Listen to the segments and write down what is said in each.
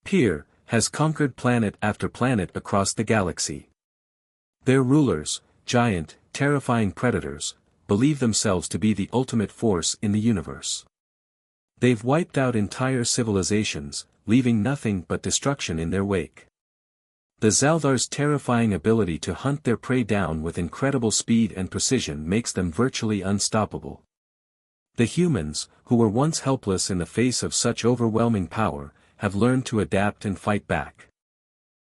peer, has conquered planet after planet across the galaxy. Their rulers, giant, terrifying predators, believe themselves to be the ultimate force in the universe. They've wiped out entire civilizations, leaving nothing but destruction in their wake. The Zalthar's terrifying ability to hunt their prey down with incredible speed and precision makes them virtually unstoppable. The humans, who were once helpless in the face of such overwhelming power, have learned to adapt and fight back.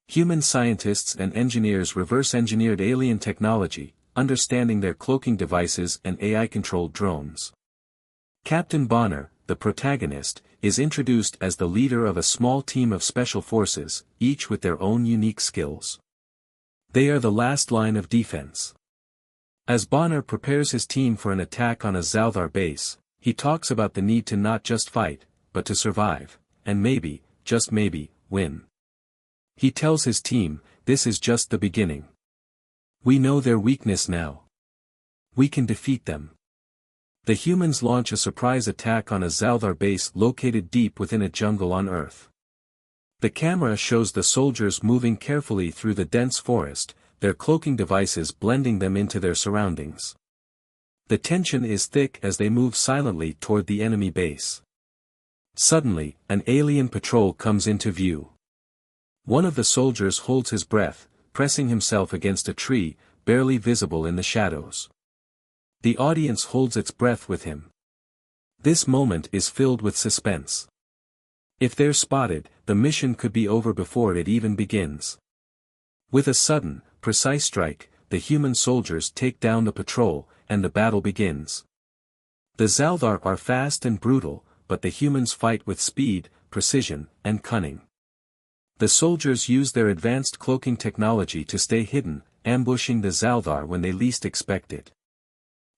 Human scientists and engineers reverse-engineered alien technology, understanding their cloaking devices and AI-controlled drones. Captain Bonner, the protagonist, is introduced as the leader of a small team of special forces, each with their own unique skills. They are the last line of defense. As Bonner prepares his team for an attack on a Zalthar base, he talks about the need to not just fight, but to survive, and maybe, just maybe, win. He tells his team, "This is just the beginning. We know their weakness now. We can defeat them." The humans launch a surprise attack on a Zalthar base located deep within a jungle on Earth. The camera shows the soldiers moving carefully through the dense forest, their cloaking devices blending them into their surroundings. The tension is thick as they move silently toward the enemy base. Suddenly, an alien patrol comes into view. One of the soldiers holds his breath, pressing himself against a tree, barely visible in the shadows. The audience holds its breath with him. This moment is filled with suspense. If they're spotted, the mission could be over before it even begins. With a sudden, precise strike, the human soldiers take down the patrol, and the battle begins. The Zalthar are fast and brutal, but the humans fight with speed, precision, and cunning. The soldiers use their advanced cloaking technology to stay hidden, ambushing the Zalthar when they least expect it.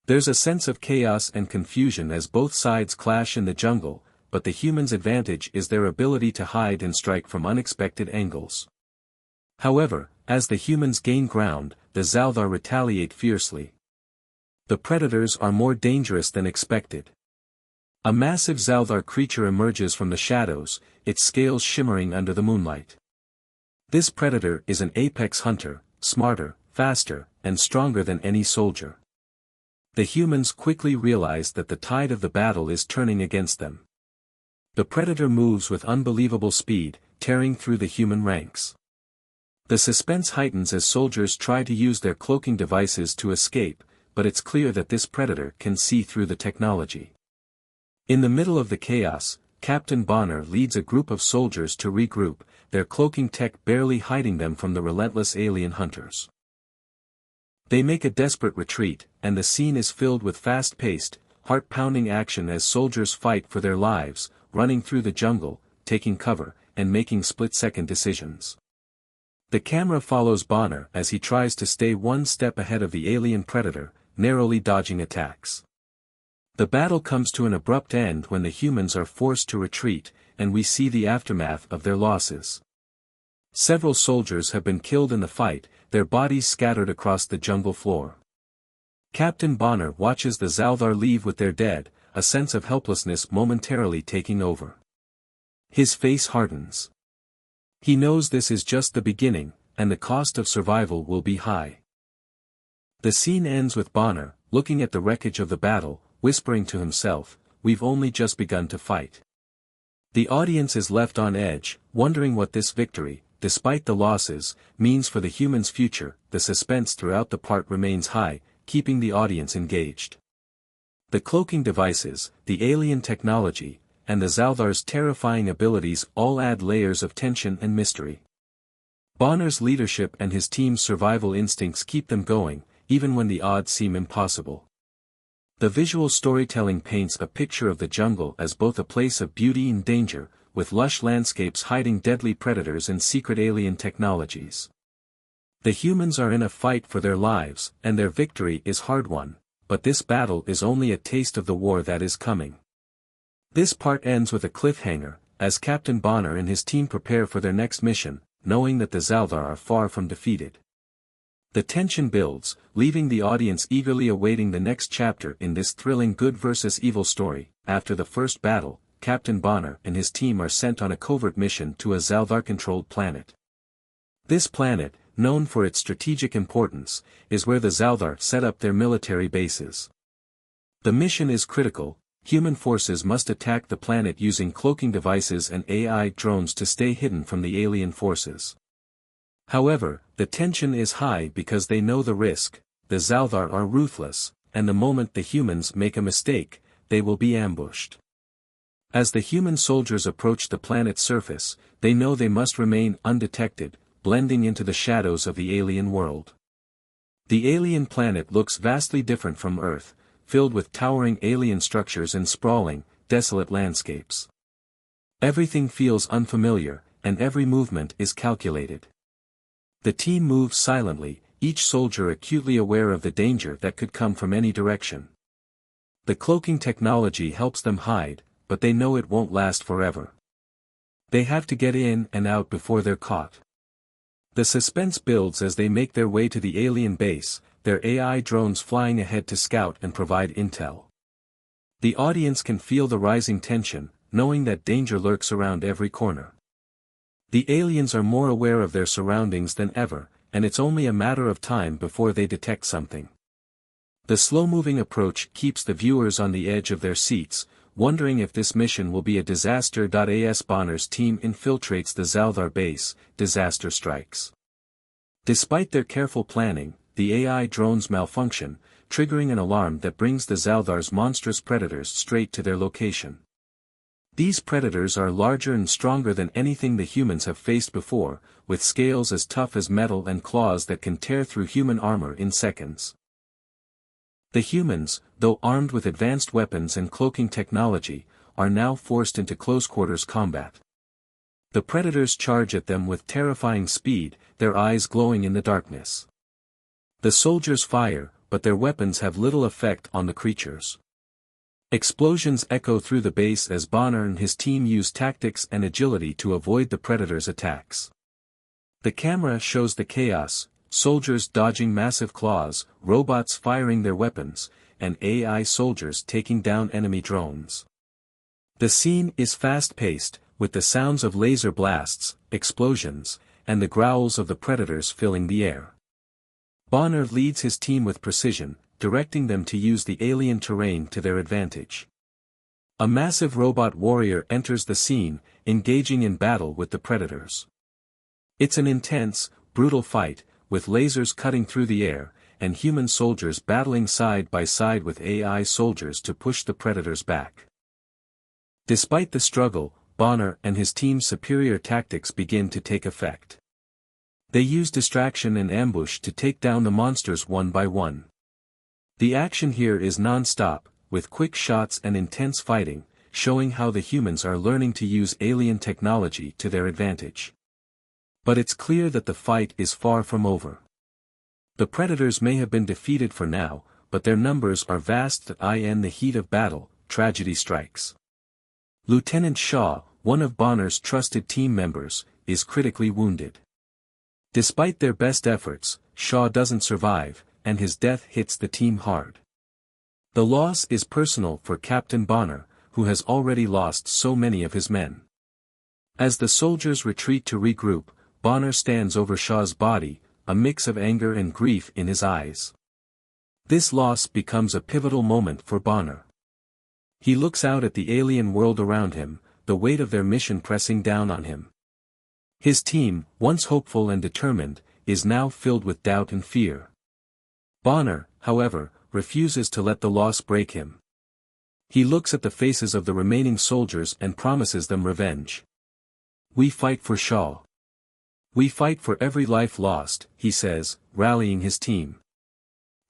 There's a sense of chaos and confusion as both sides clash in the jungle, but the humans' advantage is their ability to hide and strike from unexpected angles. However, as the humans gain ground, the Zalthar retaliate fiercely. The predators are more dangerous than expected. A massive Zalthar creature emerges from the shadows, its scales shimmering under the moonlight. This predator is an apex hunter, smarter, faster, and stronger than any soldier. The humans quickly realize that the tide of the battle is turning against them. The predator moves with unbelievable speed, tearing through the human ranks. The suspense heightens as soldiers try to use their cloaking devices to escape, but it's clear that this predator can see through the technology. In the middle of the chaos, Captain Bonner leads a group of soldiers to regroup, their cloaking tech barely hiding them from the relentless alien hunters. They make a desperate retreat, and the scene is filled with fast-paced, heart-pounding action as soldiers fight for their lives, running through the jungle, taking cover, and making split-second decisions. The camera follows Bonner as he tries to stay one step ahead of the alien predator, narrowly dodging attacks. The battle comes to an abrupt end when the humans are forced to retreat, and we see the aftermath of their losses. Several soldiers have been killed in the fight, their bodies scattered across the jungle floor. Captain Bonner watches the Zalthar leave with their dead, a sense of helplessness momentarily taking over. His face hardens. He knows this is just the beginning, and the cost of survival will be high. The scene ends with Bonner, looking at the wreckage of the battle, whispering to himself, "We've only just begun to fight." The audience is left on edge, wondering what this victory, despite the losses, means for the humans' future. The suspense throughout the part remains high, keeping the audience engaged. The cloaking devices, the alien technology, and the Zalthar's terrifying abilities all add layers of tension and mystery. Bonner's leadership and his team's survival instincts keep them going, even when the odds seem impossible. The visual storytelling paints a picture of the jungle as both a place of beauty and danger, with lush landscapes hiding deadly predators and secret alien technologies. The humans are in a fight for their lives, and their victory is hard-won, but this battle is only a taste of the war that is coming. This part ends with a cliffhanger, as Captain Bonner and his team prepare for their next mission, knowing that the Zalthar are far from defeated. The tension builds, leaving the audience eagerly awaiting the next chapter in this thrilling good versus evil story. After the first battle, Captain Bonner and his team are sent on a covert mission to a Zaldar-controlled planet. This planet, known for its strategic importance, is where the Zaldar set up their military bases. The mission is critical. Human forces must attack the planet using cloaking devices and AI drones to stay hidden from the alien forces. However, the tension is high because they know the risk. The Zaldar are ruthless, and the moment the humans make a mistake, they will be ambushed. As the human soldiers approach the planet's surface, they know they must remain undetected, blending into the shadows of the alien world. The alien planet looks vastly different from Earth, filled with towering alien structures and sprawling, desolate landscapes. Everything feels unfamiliar, and every movement is calculated. The team moves silently, each soldier acutely aware of the danger that could come from any direction. The cloaking technology helps them hide, but they know it won't last forever. They have to get in and out before they're caught. The suspense builds as they make their way to the alien base, their AI drones flying ahead to scout and provide intel. The audience can feel the rising tension, knowing that danger lurks around every corner. The aliens are more aware of their surroundings than ever, and it's only a matter of time before they detect something. The slow-moving approach keeps the viewers on the edge of their seats, wondering if this mission will be a disaster. As Bonner's team infiltrates the Zaldar base, disaster strikes. Despite their careful planning, the AI drones malfunction, triggering an alarm that brings the Zaldar's monstrous predators straight to their location. These predators are larger and stronger than anything the humans have faced before, with scales as tough as metal and claws that can tear through human armor in seconds. The humans, though armed with advanced weapons and cloaking technology, are now forced into close-quarters combat. The predators charge at them with terrifying speed, their eyes glowing in the darkness. The soldiers fire, but their weapons have little effect on the creatures. Explosions echo through the base as Bonner and his team use tactics and agility to avoid the predators' attacks. The camera shows the chaos, soldiers dodging massive claws, robots firing their weapons, and AI soldiers taking down enemy drones. The scene is fast-paced, with the sounds of laser blasts, explosions, and the growls of the predators filling the air. Bonner leads his team with precision, directing them to use the alien terrain to their advantage. A massive robot warrior enters the scene, engaging in battle with the predators. It's an intense, brutal fight, with lasers cutting through the air, and human soldiers battling side by side with AI soldiers to push the predators back. Despite the struggle, Bonner and his team's superior tactics begin to take effect. They use distraction and ambush to take down the monsters one by one. The action here is non-stop, with quick shots and intense fighting, showing how the humans are learning to use alien technology to their advantage. But it's clear that the fight is far from over. The predators may have been defeated for now, but their numbers are vast. In the heat of battle, tragedy strikes. Lieutenant Shaw, one of Bonner's trusted team members, is critically wounded. Despite their best efforts, Shaw doesn't survive, and his death hits the team hard. The loss is personal for Captain Bonner, who has already lost so many of his men. As the soldiers retreat to regroup, Bonner stands over Shaw's body, a mix of anger and grief in his eyes. This loss becomes a pivotal moment for Bonner. He looks out at the alien world around him, the weight of their mission pressing down on him. His team, once hopeful and determined, is now filled with doubt and fear. Bonner, however, refuses to let the loss break him. He looks at the faces of the remaining soldiers and promises them revenge. "We fight for Shaw. We fight for every life lost," he says, rallying his team.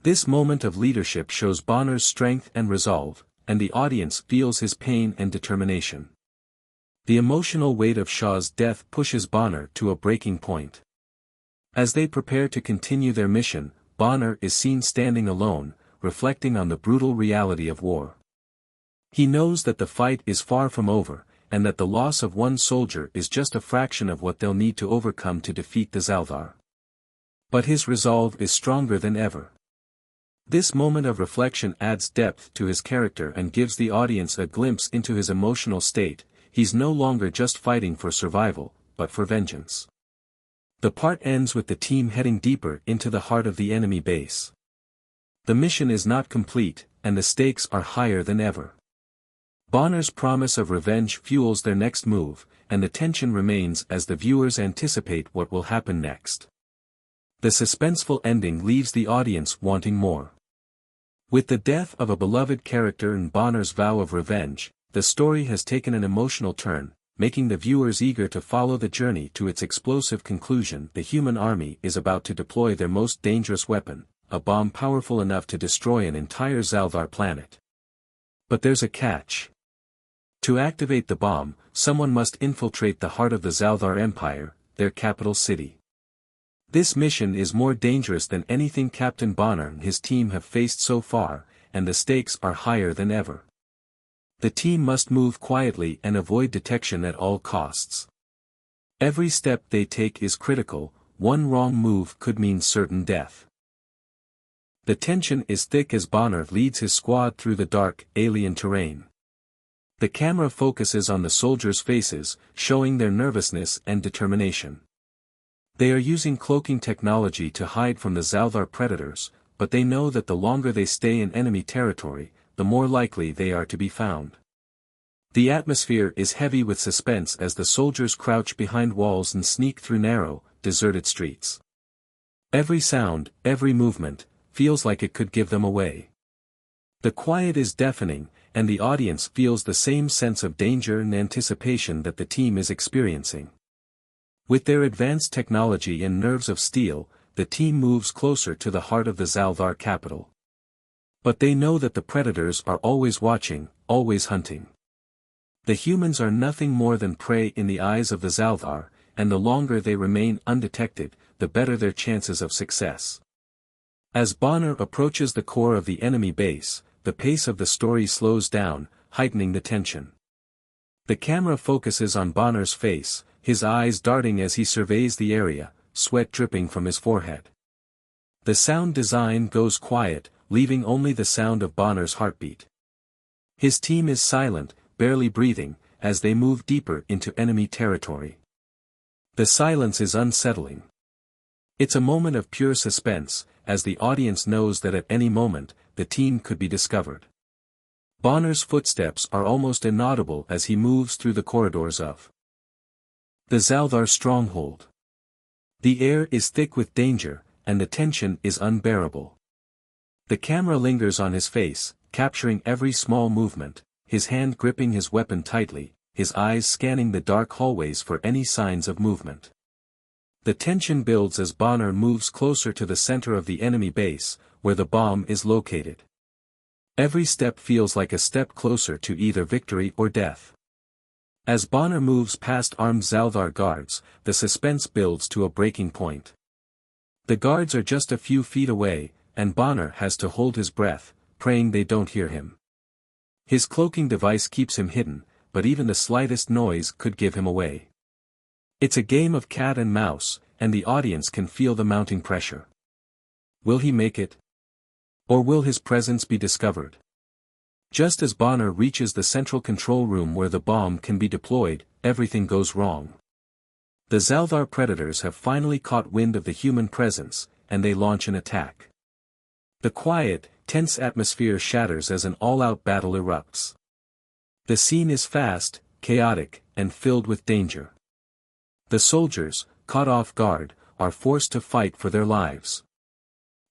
This moment of leadership shows Bonner's strength and resolve, and the audience feels his pain and determination. The emotional weight of Shaw's death pushes Bonner to a breaking point. As they prepare to continue their mission, Bonner is seen standing alone, reflecting on the brutal reality of war. He knows that the fight is far from over, and that the loss of one soldier is just a fraction of what they'll need to overcome to defeat the Zaldar. But his resolve is stronger than ever. This moment of reflection adds depth to his character and gives the audience a glimpse into his emotional state. He's no longer just fighting for survival, but for vengeance. The part ends with the team heading deeper into the heart of the enemy base. The mission is not complete, and the stakes are higher than ever. Bonner's promise of revenge fuels their next move, and the tension remains as the viewers anticipate what will happen next. The suspenseful ending leaves the audience wanting more. With the death of a beloved character and Bonner's vow of revenge, the story has taken an emotional turn, making the viewers eager to follow the journey to its explosive conclusion. The human army is about to deploy their most dangerous weapon, a bomb powerful enough to destroy an entire Zaldar planet. But there's a catch. To activate the bomb, someone must infiltrate the heart of the Zaldar Empire, their capital city. This mission is more dangerous than anything Captain Bonner and his team have faced so far, and the stakes are higher than ever. The team must move quietly and avoid detection at all costs. Every step they take is critical, one wrong move could mean certain death. The tension is thick as Bonner leads his squad through the dark, alien terrain. The camera focuses on the soldiers' faces, showing their nervousness and determination. They are using cloaking technology to hide from the Zaldar predators, but they know that the longer they stay in enemy territory, the more likely they are to be found. The atmosphere is heavy with suspense as the soldiers crouch behind walls and sneak through narrow, deserted streets. Every sound, every movement, feels like it could give them away. The quiet is deafening, and the audience feels the same sense of danger and anticipation that the team is experiencing. With their advanced technology and nerves of steel, the team moves closer to the heart of the Zaldar capital. But they know that the predators are always watching, always hunting. The humans are nothing more than prey in the eyes of the Zaldar, and the longer they remain undetected, the better their chances of success. As Bonner approaches the core of the enemy base, the pace of the story slows down, heightening the tension. The camera focuses on Bonner's face, his eyes darting as he surveys the area, sweat dripping from his forehead. The sound design goes quiet, leaving only the sound of Bonner's heartbeat. His team is silent, barely breathing, as they move deeper into enemy territory. The silence is unsettling. It's a moment of pure suspense, as the audience knows that at any moment, the team could be discovered. Bonner's footsteps are almost inaudible as he moves through the corridors of the Zaldar stronghold. The air is thick with danger, and the tension is unbearable. The camera lingers on his face, capturing every small movement, his hand gripping his weapon tightly, his eyes scanning the dark hallways for any signs of movement. The tension builds as Bonner moves closer to the center of the enemy base, where the bomb is located. Every step feels like a step closer to either victory or death. As Bonner moves past armed Zaldar guards, the suspense builds to a breaking point. The guards are just a few feet away, and Bonner has to hold his breath, praying they don't hear him. His cloaking device keeps him hidden, but even the slightest noise could give him away. It's a game of cat and mouse, and the audience can feel the mounting pressure. Will he make it? Or will his presence be discovered? Just as Bonner reaches the central control room where the bomb can be deployed, everything goes wrong. The Zaldar predators have finally caught wind of the human presence, and they launch an attack. The quiet, tense atmosphere shatters as an all-out battle erupts. The scene is fast, chaotic, and filled with danger. The soldiers, caught off guard, are forced to fight for their lives.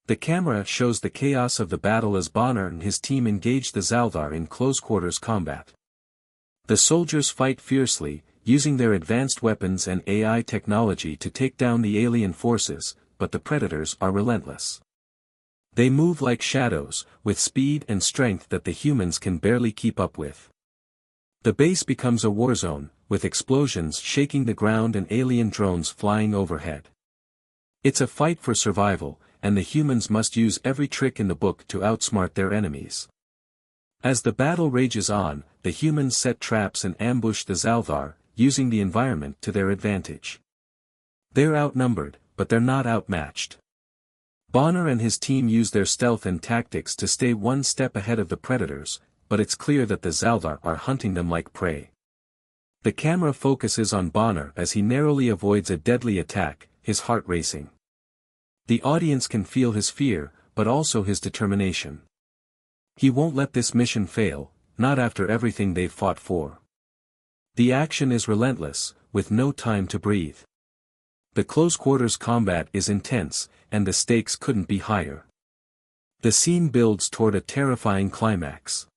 The camera shows the chaos of the battle as Bonner and his team engage the Zaldar in close-quarters combat. The soldiers fight fiercely, using their advanced weapons and AI technology to take down the alien forces, but the predators are relentless. They move like shadows, with speed and strength that the humans can barely keep up with. The base becomes a war zone, with explosions shaking the ground and alien drones flying overhead. It's a fight for survival, and the humans must use every trick in the book to outsmart their enemies. As the battle rages on, the humans set traps and ambush the Zaldar, using the environment to their advantage. They're outnumbered, but they're not outmatched. Bonner and his team use their stealth and tactics to stay one step ahead of the predators, but it's clear that the Zaldar are hunting them like prey. The camera focuses on Bonner as he narrowly avoids a deadly attack, his heart racing. The audience can feel his fear, but also his determination. He won't let this mission fail, not after everything they've fought for. The action is relentless, with no time to breathe. The close-quarters combat is intense, and the stakes couldn't be higher. The scene builds toward a terrifying climax.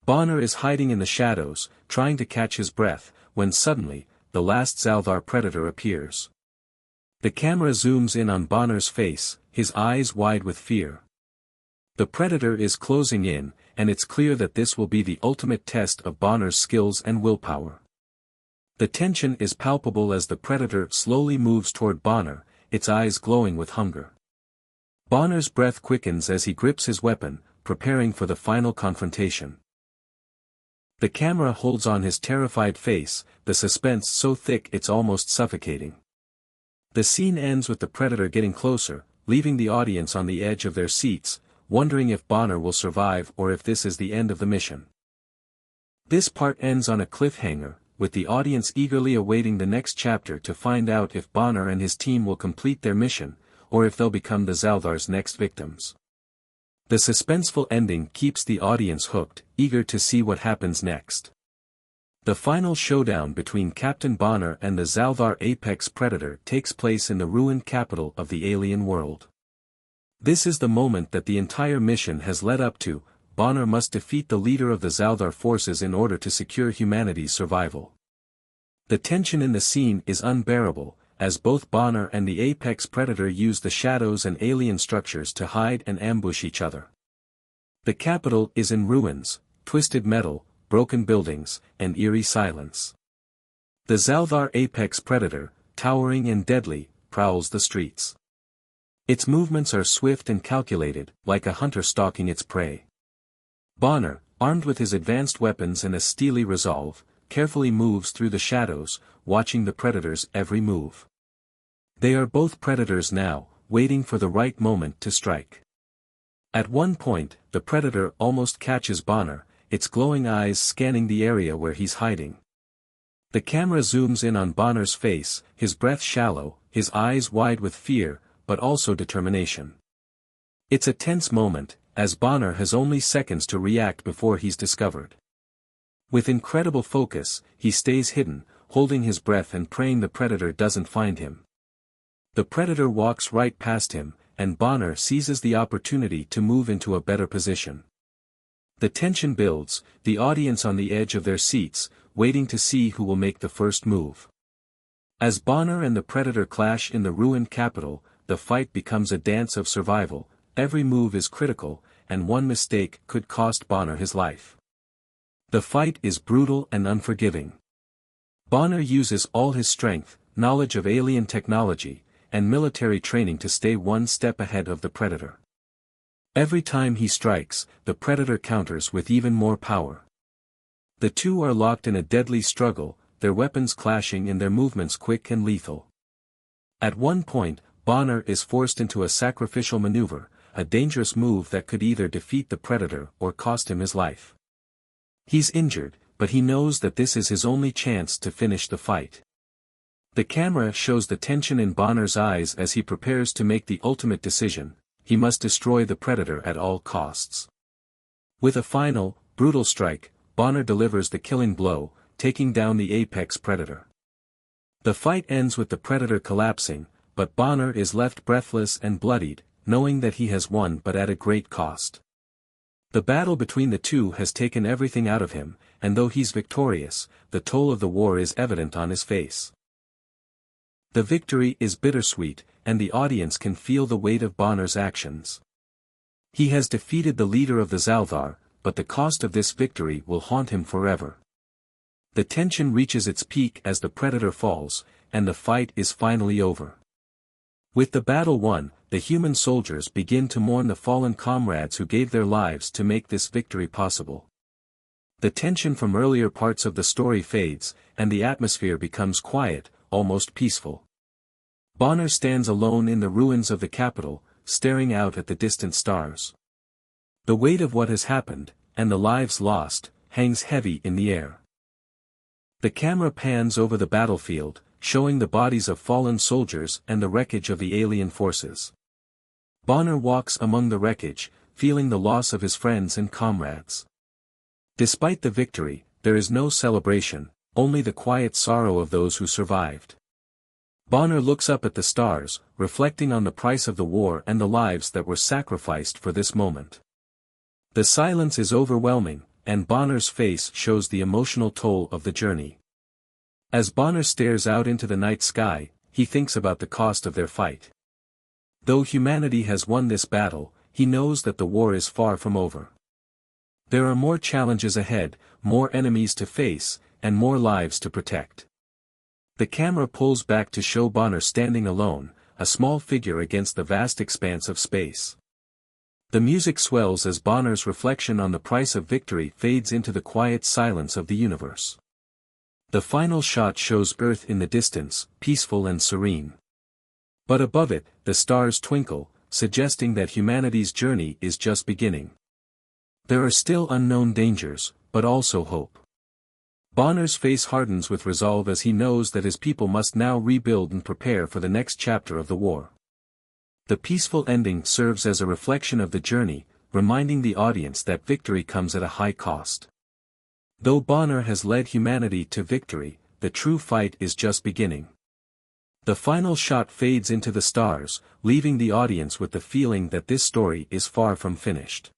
Bonner is hiding in the shadows, trying to catch his breath, when suddenly, the last Zaldar predator appears. The camera zooms in on Bonner's face, his eyes wide with fear. The predator is closing in, and it's clear that this will be the ultimate test of Bonner's skills and willpower. The tension is palpable as the predator slowly moves toward Bonner, its eyes glowing with hunger. Bonner's breath quickens as he grips his weapon, preparing for the final confrontation. The camera holds on his terrified face, the suspense so thick it's almost suffocating. The scene ends with the predator getting closer, leaving the audience on the edge of their seats, wondering if Bonner will survive or if this is the end of the mission. This part ends on a cliffhanger, with the audience eagerly awaiting the next chapter to find out if Bonner and his team will complete their mission, or if they'll become the Zaldar's next victims. The suspenseful ending keeps the audience hooked, eager to see what happens next. The final showdown between Captain Bonner and the Zaldar apex predator takes place in the ruined capital of the alien world. This is the moment that the entire mission has led up to. Bonner must defeat the leader of the Zaldar forces in order to secure humanity's survival. The tension in the scene is unbearable, as both Bonner and the apex predator use the shadows and alien structures to hide and ambush each other. The capital is in ruins, twisted metal, broken buildings, and eerie silence. The Zaldar apex predator, towering and deadly, prowls the streets. Its movements are swift and calculated, like a hunter stalking its prey. Bonner, armed with his advanced weapons and a steely resolve, carefully moves through the shadows, watching the predator's every move. They are both predators now, waiting for the right moment to strike. At one point, the predator almost catches Bonner, its glowing eyes scanning the area where he's hiding. The camera zooms in on Bonner's face, his breath shallow, his eyes wide with fear, but also determination. It's a tense moment, as Bonner has only seconds to react before he's discovered. With incredible focus, he stays hidden, holding his breath and praying the predator doesn't find him. The predator walks right past him, and Bonner seizes the opportunity to move into a better position. The tension builds, the audience on the edge of their seats, waiting to see who will make the first move. As Bonner and the predator clash in the ruined capital, the fight becomes a dance of survival. Every move is critical, and one mistake could cost Bonner his life. The fight is brutal and unforgiving. Bonner uses all his strength, knowledge of alien technology, and military training to stay one step ahead of the predator. Every time he strikes, the predator counters with even more power. The two are locked in a deadly struggle, their weapons clashing and their movements quick and lethal. At one point, Bonner is forced into a sacrificial maneuver, a dangerous move that could either defeat the predator or cost him his life. He's injured, but he knows that this is his only chance to finish the fight. The camera shows the tension in Bonner's eyes as he prepares to make the ultimate decision. He must destroy the predator at all costs. With a final, brutal strike, Bonner delivers the killing blow, taking down the apex predator. The fight ends with the predator collapsing, but Bonner is left breathless and bloodied, knowing that he has won but at a great cost. The battle between the two has taken everything out of him, and though he's victorious, the toll of the war is evident on his face. The victory is bittersweet, and the audience can feel the weight of Bonner's actions. He has defeated the leader of the Zaldar, but the cost of this victory will haunt him forever. The tension reaches its peak as the predator falls, and the fight is finally over. With the battle won, the human soldiers begin to mourn the fallen comrades who gave their lives to make this victory possible. The tension from earlier parts of the story fades, and the atmosphere becomes quiet, almost peaceful. Bonner stands alone in the ruins of the capital, staring out at the distant stars. The weight of what has happened, and the lives lost, hangs heavy in the air. The camera pans over the battlefield, showing the bodies of fallen soldiers and the wreckage of the alien forces. Bonner walks among the wreckage, feeling the loss of his friends and comrades. Despite the victory, there is no celebration, only the quiet sorrow of those who survived. Bonner looks up at the stars, reflecting on the price of the war and the lives that were sacrificed for this moment. The silence is overwhelming, and Bonner's face shows the emotional toll of the journey. As Bonner stares out into the night sky, he thinks about the cost of their fight. Though humanity has won this battle, he knows that the war is far from over. There are more challenges ahead, more enemies to face, and more lives to protect. The camera pulls back to show Bonner standing alone, a small figure against the vast expanse of space. The music swells as Bonner's reflection on the price of victory fades into the quiet silence of the universe. The final shot shows Earth in the distance, peaceful and serene. But above it, the stars twinkle, suggesting that humanity's journey is just beginning. There are still unknown dangers, but also hope. Bonner's face hardens with resolve as he knows that his people must now rebuild and prepare for the next chapter of the war. The peaceful ending serves as a reflection of the journey, reminding the audience that victory comes at a high cost. Though Bonner has led humanity to victory, the true fight is just beginning. The final shot fades into the stars, leaving the audience with the feeling that this story is far from finished.